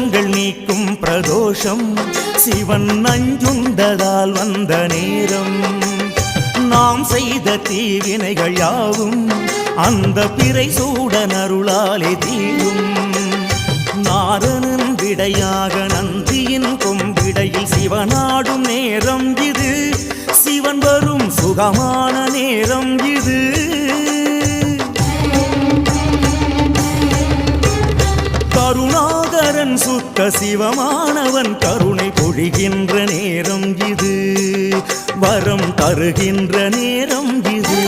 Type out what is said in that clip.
தோஷங்கள் நீக்கும் பிரதோஷம் சிவன் நஞ்சுண்டதால் வந்த நேரம். நாம் செய்த தீவினைகள் யாவும் அந்த பிறை சூடன் அருளாலே தீரும். நாரணன் விடையாக நந்தியின் கொம்பிடையில் சிவனாடும் நேரம் இது. சிவன் வரும் சுகமான நேரம் இது. கருணாகரன் சுத்த சிவமானவன் கருணை பொழிகின்ற நேரம் இது. வரம் தருகின்ற நேரம் இது.